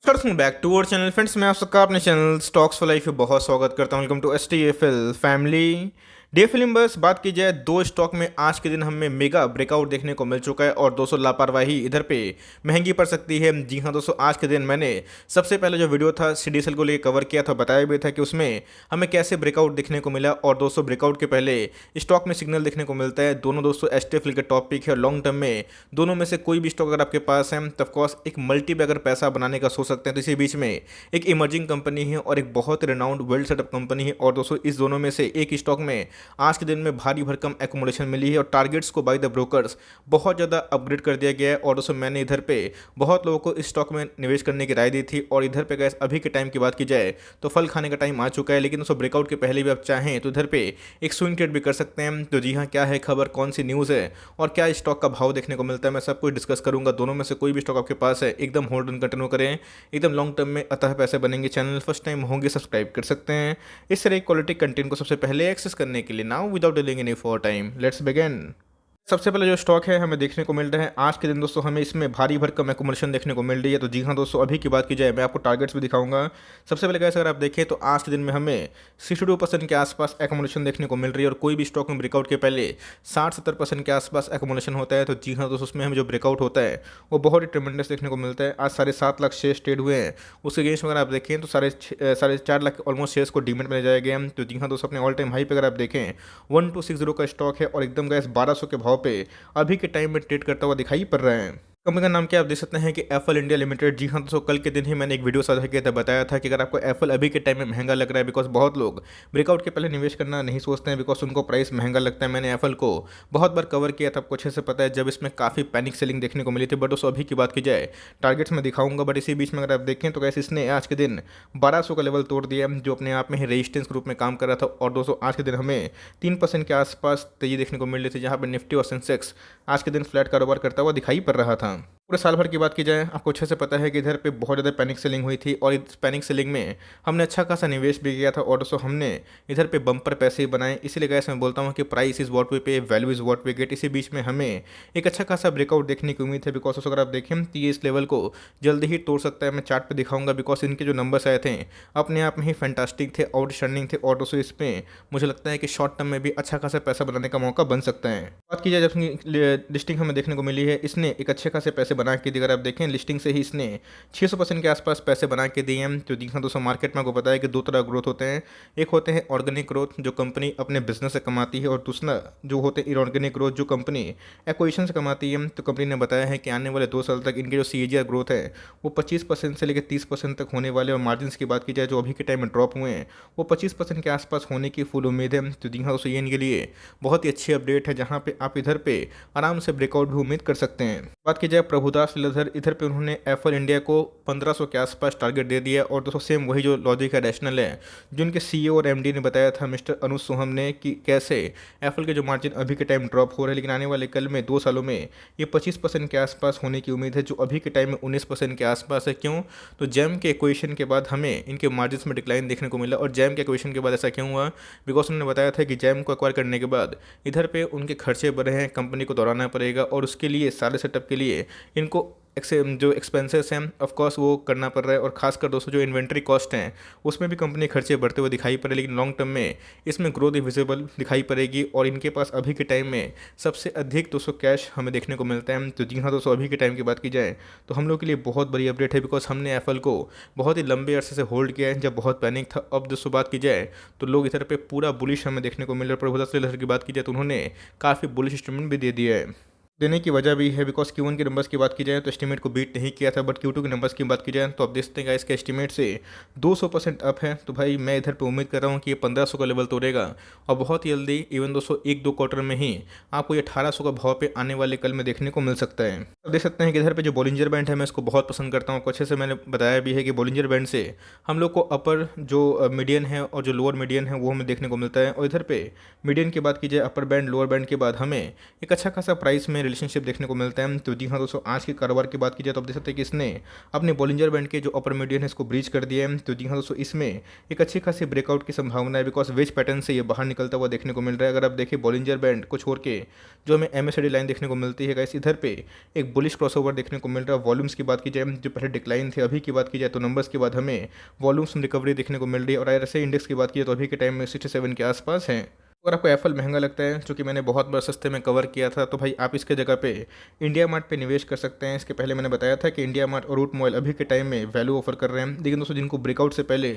Welcome back to our channel friends. मैं आप सबका अपने चैनल स्टॉक्स फॉर लाइफ में बहुत स्वागत करता हूं। Welcome to STFL family. डे फिल्म बस बात की जाए दो स्टॉक में आज के दिन हमें मेगा ब्रेकआउट देखने को मिल चुका है और दोस्तों लापरवाही इधर पे महंगी पड़ सकती है। जी हाँ दोस्तों, आज के दिन मैंने सबसे पहले जो वीडियो था CDSL को लेकर कवर किया था, बताया भी था कि उसमें हमें कैसे ब्रेकआउट देखने को मिला। और दोस्तों ब्रेकआउट के पहले स्टॉक में सिग्नल देखने को मिलता है। दोनों दोस्तों STFL के टॉपिक है और लॉन्ग टर्म में दोनों में से कोई भी स्टॉक अगर आपके पास है तो ऑफकोर्स एक मल्टी पे अगर पैसा बनाने का सोच सकते हैं तो इसी बीच में एक इमर्जिंग कंपनी है और एक बहुत रिनाउंड वेल सेटअप कंपनी है। और दोस्तों इस दोनों में से एक स्टॉक में आज के दिन में भारी भरकम एकोमोडेशन मिली है और टारगेट्स को बाय द ब्रोकर्स बहुत ज़्यादा अपग्रेड कर दिया गया है। और दोस्तों मैंने इधर पे बहुत लोगों को इस स्टॉक में निवेश करने की राय दी थी और इधर पे गैस अभी के टाइम की बात की जाए तो फल खाने का टाइम आ चुका है। लेकिन दोस्तों ब्रेकआउट के पहले भी आप चाहें तो इधर पे एक स्विंग ट्रेड भी कर सकते हैं। तो जी हाँ, क्या है खबर, कौन सी न्यूज़ है और क्या स्टॉक का भाव देखने को मिलता है, मैं सब कुछ डिस्कस करूंगा। दोनों में से कोई भी स्टॉक आपके पास है एकदम होल्ड एंड कंटिन्यू करें, एकदम लॉन्ग टर्म में अतः पैसे बनेंगे। चैनल फर्स्ट टाइम होंगे सब्सक्राइब कर सकते हैं इस तरह क्वालिटी कंटेंट को सबसे पहले एक्सेस करने के लिए। Now without delaying any for time let's begin. सबसे पहले जो स्टॉक है हमें देखने को मिल रहा है आज के दिन दोस्तों, हमें इसमें भारी भरकम एकुमुलेशन देखने को मिल रही है। तो जी हाँ दोस्तों, अभी की बात की जाए मैं आपको टारगेट्स भी दिखाऊंगा। सबसे पहले कैसे अगर आप देखें तो आज के दिन में हमें 62% के आसपास एकुमुलेशन देखने को मिल रही है और कोई भी स्टॉक में ब्रेकआउट के पहले 60-70% के आसपास एकुमुलेशन होता है। तो जी हाँ दोस्तों, उसमें हमें जो ब्रेकआउट होता है वो बहुत ही ट्रिमेंडस देखने को मिलता है। आज 7.5 लाख शेयर ट्रेड हुए हैं, उसके अगेंस्ट अगर आप देखें तो 4.5 लाख ऑलमोस्ट शेयर्स को डीमेट में ले जाया गया। तो जी हाँ दोस्तों, अपने ऑल टाइम हाई पे अगर आप देखें 1260 का स्टॉक है और एकदम गैस 1200 के भाव पे अभी के टाइम में ट्रेड करता हुआ दिखाई पड़ रहा है। कंपनी का नाम क्या आप देख सकते हैं कि एफएल इंडिया लिमिटेड। जी हाँ दोस्तों, कल के दिन ही मैंने एक वीडियो साझा किया था, बताया था कि अगर आपको एफएल अभी के टाइम में महंगा लग रहा है, बिकॉज बहुत लोग ब्रेकआउट के पहले निवेश करना नहीं सोचते हैं बिकॉज उनको प्राइस महंगा लगता है। मैंने एफएल को बहुत बार कवर किया था, आपको अच्छे से पता है, जब इसमें काफ़ी पैनिक सेलिंग देखने को मिली थी। बट दोस्तों अभी की बात की जाए टारगेट्स में दिखाऊंगा, बट इसी बीच में अगर आप देखें तो कैसे इसने आज के दिन 1200 का लेवल तोड़ दिया जो अपने आप में ही रेजिस्टेंस के रूप में काम कर रहा था। और दोस्तों आज के दिन हमें 3% के आसपास तेजी देखने को मिल रही थी, जहाँ पर निफ्टी और सेंसेक्स आज के दिन फ्लैट कारोबार करता हुआ दिखाई पड़ रहा था। पूरे साल भर की बात की जाए आपको अच्छे से पता है कि इधर पे बहुत ज़्यादा पैनिक सेलिंग हुई थी और इस पैनिक सेलिंग में हमने अच्छा खासा निवेश भी किया था और दोस्तों हमने इधर पे बम्पर पैसे ही बनाए। इसीलिए गैस मैं बोलता हूँ कि price is what we pay, value is what we get. इसी बीच में हमें एक अच्छा खासा ब्रेकआउट देखने की उम्मीद है बिकॉज अगर आप देखें तो ये इस लेवल को जल्दी ही तोड़ सकता है। मैं चार्ट पर दिखाऊंगा बिकॉज इनके जो नंबर्स आए थे अपने आप में ही फैंटास्टिक थे, आउटस्टैंडिंग थे और दोस्तों इसमें मुझे लगता है कि शॉर्ट टर्म में भी अच्छा खासा पैसा बनाने का मौका बन सकता है। बात की जाए जब लिस्टिंग हमें देखने को मिली है, इसने एक अच्छे खासे पैसे बना के दिए। अगर आप देखें लिस्टिंग से ही इसने 600% के आसपास पैसे बना के दिए हैं। तो देखा दोस्तों मार्केट में आपको पता है कि दो तरह ग्रोथ होते हैं, एक होते हैं ऑर्गेनिक ग्रोथ जो कंपनी अपने बिजनेस से कमाती है और दूसरा जो होते हैं इनऑर्गेनिक ग्रोथ जो कंपनी एक्विजिशन से कमाती है। तो कंपनी ने बताया है कि आने वाले 2 साल तक इनके जो CAGR ग्रोथ है वो 25% से लेकर 30% तक होने वाले। और मार्जिन की बात की जाए जो अभी के टाइम में ड्रॉप हुए हैं वो 25% के आसपास होने की फुल उम्मीद है। तो देखा दोस्तों ये इनके लिए बहुत ही अच्छी अपडेट है, जहाँ पे आप इधर पे आराम से ब्रेकआउट भी उम्मीद कर सकते हैं। बात की जाए प्रभुदास लीलाधर, इधर पे उन्होंने एफएल इंडिया को 1500 के आसपास टारगेट दे दिया। और दोस्तों सेम वही जो लॉजिक है, रैशनल है, जो उनके CEO और MD ने बताया था मिस्टर अनुज सोहम ने, कि कैसे एफएल के जो मार्जिन अभी के टाइम ड्रॉप हो रहे हैं लेकिन आने वाले कल में 2 सालों में ये 25% के आसपास होने की उम्मीद है, जो अभी के टाइम में 19% के आसपास है। क्यों? तो जैम के एक्वेशन के बाद हमें इनके मार्जिन में डिक्लाइन देखने को मिला। और जैम के एक्वेशन के बाद ऐसा क्यों हुआ? बिकॉज उन्होंने बताया था कि जैम को एक्वायर करने के बाद इधर पे उनके खर्चे बढ़े हैं, कंपनी को दोहराना पड़ेगा और उसके लिए सारे सेटअप के लिए इनको जो एक्सपेंसेस हैं ऑफकोर्स वो करना पड़ रहा है। और खासकर दोस्तों जो इन्वेंट्री कॉस्ट हैं उसमें भी कंपनी खर्चे बढ़ते हुए दिखाई पड़े, लेकिन लॉन्ग टर्म में इसमें ग्रोथ विजिबल दिखाई पड़ेगी। और इनके पास अभी के टाइम में सबसे अधिक दोस्तों कैश हमें देखने को मिलता है। तो जी हाँ दोस्तों, अभी के टाइम की बात की जाए तो हम लोग के लिए बहुत बड़ी अपडेट है बिकॉज हमने एफएल को बहुत ही लंबे अरसे से होल्ड किया है जब बहुत पैनिक था। अब दोस्तों बात की जाए तो लोग इधर पे पूरा बुलिश हमें देखने को मिल रहा है। प्रभुदास लीलाधर की बात की जाए तो उन्होंने काफ़ी बुलिश स्टेटमेंट भी दे दिया है। देने की वजह भी है बिकॉज Q1 के नंबर्स की बात की जाए तो एस्टीमेट को बीट नहीं किया था, बट Q2 के नंबर्स की बात की जाए तो आप देखते हैं इसके एस्टीमेट से 200% अप है। तो भाई मैं इधर पे उम्मीद कर रहा हूँ कि ये 1500 का लेवल तोड़ेगा और बहुत ही जल्दी इवन दोस्तों 1-2 क्वार्टर में ही आपको ये 1800 का भाव पे आने वाले कल में देखने को मिल सकता है। अब देख सकते हैं कि इधर पे जो बॉलिंजर बैंड है मैं इसको बहुत पसंद करता हूँ, आपको अच्छे से मैंने बताया भी है कि बॉलिंजर बैंड से हम लोग को अपर जो मीडियन है और जो लोअर मीडियन है वो हमें देखने को मिलता है। और इधर पे मीडियन की बात की जाए, अपर बैंड लोअर बैंड के बाद हमें एक अच्छा खासा प्राइस में रिलेशनशिप देखने को मिलता है। तो जी हाँ दोस्तों, आज के कारोबार की बात की जाए तो आप देख सकते हैं कि इसने अपने बॉलिंजर बैंड के जो अपर मीडियन है इसको ब्रीच कर दिया है। तो जी हाँ दोस्तों, इसमें एक अच्छी खासी ब्रेकआउट की संभावना है, बिकॉज वेज पैटर्न से ये बाहर निकलता हुआ देखने को मिल रहा है। अगर आप देखिए बॉलिंजर बैंड को छोड़ के जो हमें MACD लाइन देखने को मिलती है गाइस, इधर पे एक बुलिश क्रॉसओवर देखने को मिल रहा है। वॉल्यूम्स की बात की जाए, जो पहले डिक्लाइन थे, अभी की बात की जाए तो नंबर्स के बाद हमें वॉल्यूम्स में रिकवरी देखने को मिल रही है। और ऐसे इंडेक्स की बात की जाए तो अभी के टाइम में 67 के आसपास है। अगर आपको एप्पल महंगा लगता है, जो कि मैंने बहुत बार सस्ते में कवर किया था, तो भाई आप इसके जगह पे इंडिया मार्ट पे निवेश कर सकते हैं। इसके पहले मैंने बताया था कि इंडिया मार्ट और रूट मोबाइल अभी के टाइम में वैल्यू ऑफर कर रहे हैं। लेकिन दोस्तों, जिनको ब्रेकआउट से पहले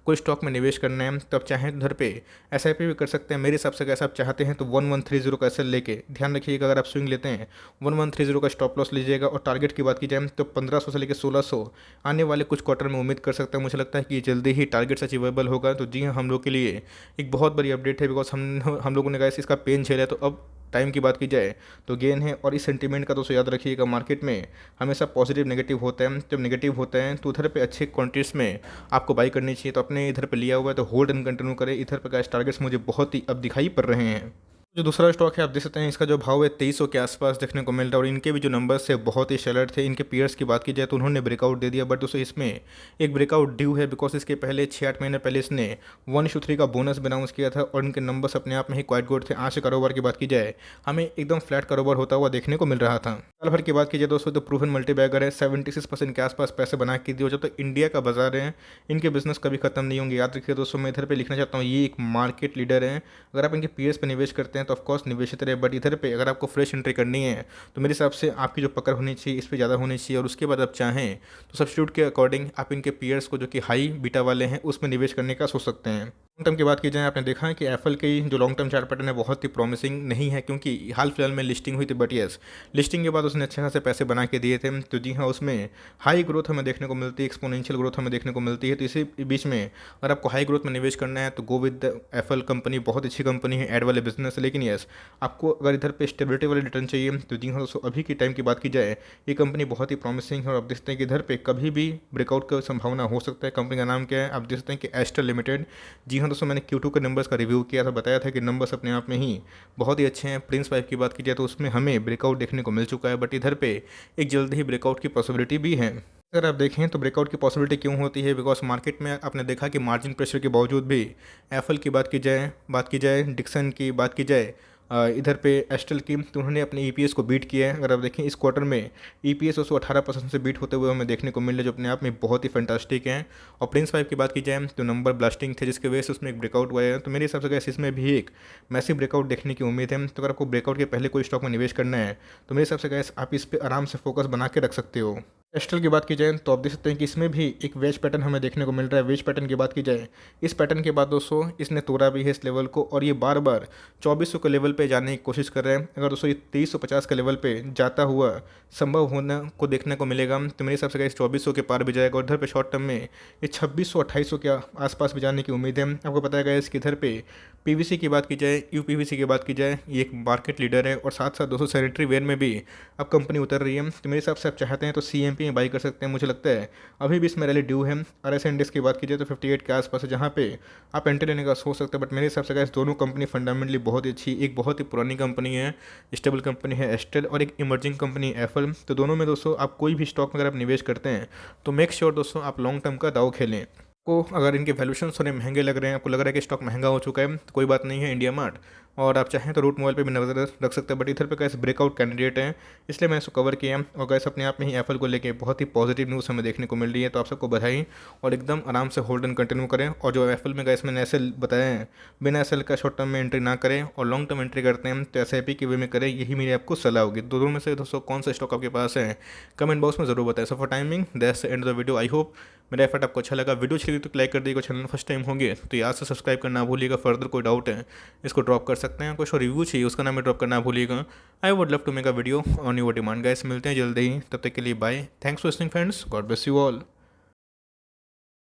कोई स्टॉक में निवेश करना है तो आप चाहें तो उधर पे SIP भी कर सकते हैं। मेरे हिसाब से अगर आप चाहते हैं तो 1130 का SL लेके ध्यान रखिएगा। अगर आप स्विंग लेते हैं 1130 का स्टॉप लॉस लीजिएगा। और टारगेट की बात की जाए तो 1500 से लेकर 1600 आने वाले कुछ क्वार्टर में उम्मीद कर सकते हैं। मुझे लगता है कि जल्दी ही टारगेट्स अचीवेबल होगा। तो जी हाँ, हम लोग के लिए एक बहुत बड़ी अपडेट है, बिकॉज हम लोगों ने इसका पेन झेला है। तो अब टाइम की बात की जाए तो गेन है। और इस सेंटीमेंट का दोस्तों याद रखिएगा, मार्केट में हमेशा पॉजिटिव नेगेटिव होता है। जब नेगेटिव होता है तो उधर पे अच्छे क्वांटिटीज में आपको बाई करनी चाहिए। तो अपने इधर पे लिया हुआ है तो होल्ड एंड कंटिन्यू करें। इधर पे गाइस टारगेट्स मुझे बहुत ही अब दिखाई पड़ रहे हैं। जो दूसरा स्टॉक है आप देख सकते हैं, इसका जो भाव है 2300 के आसपास देखने को मिल रहा है। और इनके भी जो नंबर्स है बहुत ही शेलर थे। इनके पीयर्स की बात की जाए तो उन्होंने ब्रेकआउट दे दिया, बट दोस्तों इसमें एक ब्रेकआउट ड्यू है, बिकॉज इसके पहले 6-8 महीने पहले इसने 1:3 का बोनस अनाउंस किया था। और इनके नंबर्स अपने आप में ही क्वाइट गुड थे। आज के कारोबार की बात की जाए हमें एकदम फ्लैट कारोबार होता हुआ देखने को मिल रहा था। साल भर की बात की जाए दोस्तों तो प्रूवन मल्टीबैगर है, 76% के आसपास पैसे बना के दिए। जब तक इंडिया का बाजार है, इनके बिजनेस कभी खत्म नहीं होंगे। याद रखिए दोस्तों, मैं इधर पे लिखना चाहता हूँ, ये एक मार्केट लीडर है। अगर आप इनके पीयर्स पे निवेश करते हैं तो ऑफकोर्स निवेश रहे, बट इधर पे अगर आपको फ्रेश एंट्री करनी है तो मेरे हिसाब से आपकी जो पकड़ होनी चाहिए इस पे ज़्यादा होनी चाहिए। और उसके बाद आप चाहें तो सब्स्टिट्यूट के अकॉर्डिंग आप इनके पीयर्स को जो कि हाई बीटा वाले हैं उसमें निवेश करने का सोच सकते हैं। लॉन्ग टर्म की बात की जाए, आपने देखा है कि एप्पल की जो लॉन्ग टर्म चार्ट पैटर्न है बहुत ही प्रॉमिसिंग नहीं है, क्योंकि हाल फिलहाल में लिस्टिंग हुई थी। बट यस, लिस्टिंग के बाद उसने अच्छे खासे पैसे बना के दिए थे। तो जी हाँ, उसमें हाई ग्रोथ हमें देखने को मिलती है, एक्सपोनेंशियल ग्रोथ हमें देखने को मिलती है। तो इसी बीच में अगर आपको हाई ग्रोथ में निवेश करना है तो गो विद एप्पल कंपनी, बहुत अच्छी कंपनी है, एड वाले बिजनेस है। लेकिन यस, आपको अगर इधर पे स्टेबिलिटी वाले रिटर्न चाहिए तो जी हाँ दोस्तों, अभी के टाइम की बात की जाए ये कंपनी बहुत ही प्रॉमिसिंग है। और आप देखते हैं कि इधर पे कभी भी ब्रेकआउट का संभावना हो सकता है। कंपनी का नाम क्या है, आप देख सकते हैं कि एस्ट्रल लिमिटेड। जी हाँ दोस्तों, मैंने Q2 के नंबर्स का रिव्यू किया था, बताया था कि नंबर्स अपने आप में ही बहुत ही अच्छे हैं। प्रिंस 5 की बात की जाए तो उसमें हमें ब्रेकआउट देखने को मिल चुका है, बट इधर पे एक जल्द ही ब्रेकआउट की पॉसिबिलिटी भी है। अगर आप देखें तो ब्रेकआउट की पॉसिबिलिटी क्यों होती है, बिकॉज मार्केट में आपने देखा कि मार्जिन प्रेशर के बावजूद भी एप्पल की बात की जाए डिक्सन की बात की जाए, इधर पे एस्ट्रल की, तो उन्होंने अपने EPS को बीट किया है। अगर आप देखें इस क्वार्टर में EPS उसको 18% से बीट होते हुए हमें देखने को मिल रहा है, जो अपने आप में बहुत ही फैंटास्टिक है। और प्रिंस 5 की बात की जाए तो नंबर ब्लास्टिंग थे, जिसकी वजह से उसमें एक ब्रेकआउट हुआ है। तो मेरे हिसाब से गैस इसमें भी एक मैसिव ब्रेकआउट देखने की उम्मीद है। तो अगर आपको ब्रेकआउट के पहले कोई स्टॉक में निवेश करना है तो मेरे हिसाब से गैस आप इस पर आराम से फोकस बना के रख सकते हो। एस्ट्रल की बात की जाए तो आप देख सकते हैं कि इसमें भी एक वेज पैटर्न हमें देखने को मिल रहा है। वेज पैटर्न की बात की जाए, इस पैटर्न के बाद दोस्तों इसने तोड़ा भी है इस लेवल को, और ये बार बार 2400 के लेवल पे जाने की कोशिश कर रहे हैं। अगर दोस्तों ये 2350 के लेवल पे जाता हुआ संभव होने को देखने को मिलेगा तो मेरे हिसाब से इस 2400 के पार भी जाएगा। और इधर पे शॉर्ट टर्म में ये 2600-2800 के आसपास भी जाने की उम्मीद है। आपको पता है इसके इधर पे PVC की बात की जाए, UPVC की बात की जाए, ये एक मार्केट लीडर है। और साथ साथ दोस्तों सैनिटरी वेयर में भी अब कंपनी उतर रही है। तो मेरे हिसाब से आप चाहते हैं तो CMP में बाई कर सकते हैं। मुझे लगता है अभी भी इसमें रैली ड्यू है। RSI इंडेक्स की बात की जाए तो 58 के आसपास है, जहाँ पे आप एंट्री लेने का सोच सकते हैं। बट मेरे हिसाब से गाइस दोनों कंपनी फंडामेंटली बहुत ही अच्छी, एक बहुत ही पुरानी कंपनी है, स्टेबल कंपनी है एस्ट्रल, और एक इमर्जिंग कंपनी एप्पल। तो दोनों में दोस्तों आप कोई भी स्टॉक में अगर आप निवेश करते हैं तो मेक श्योर दोस्तों आप लॉन्ग टर्म का दाव खेलें। को अगर इनके वैल्यूशन थोड़े महंगे लग रहे हैं, आपको लग रहा है कि स्टॉक महंगा हो चुका है, तो कोई बात नहीं है, इंडिया मार्ट और आप चाहें तो रूट मोबाइल पे भी नजर रख सकते हैं। बट इधर पे कैसे ब्रेकआउट कैंडिडेट हैं, इसलिए मैंने इसको कवर किया। और कैसे अपने आप में ही एप्पल को लेके बहुत ही पॉजिटिव न्यूज़ हमें देखने को मिल रही है। तो आप सबको बधाई, और एकदम आराम से होल्ड एंड कंटिन्यू करें। और जो एप्पल में गैस मैंने ऐसे बताया है, बिना SL का शॉर्ट टर्म में एंट्री ना करें, और लॉन्ग टर्म एंट्री करते हैं तो SIP के वे में करें। यही मेरी आपको सलाह होगी। दोनों में से दोस्तों कौन सा स्टॉक आपके पास है, कमेंट बॉक्स में जरूर बताएं। So for timing that's the end of the video. I hope मेरा एफर्ट आपको अच्छा लगा। वीडियो अच्छी लगी तो लाइक कर दीजिएगा। चैनल फर्स्ट टाइम होंगे तो याद से सब्सक्राइब करना भूलिएगा। फर्दर कोई डाउट है इसको ड्रॉप कर सकते हैं, कुछ रिव्यू चाहिए उसका नाम ड्रॉप करना भूलिएगा। I would love to make a video on your demand guys. मिलते हैं जल्दी ही, तब तक के लिए bye. Thanks for listening friends, God bless you all.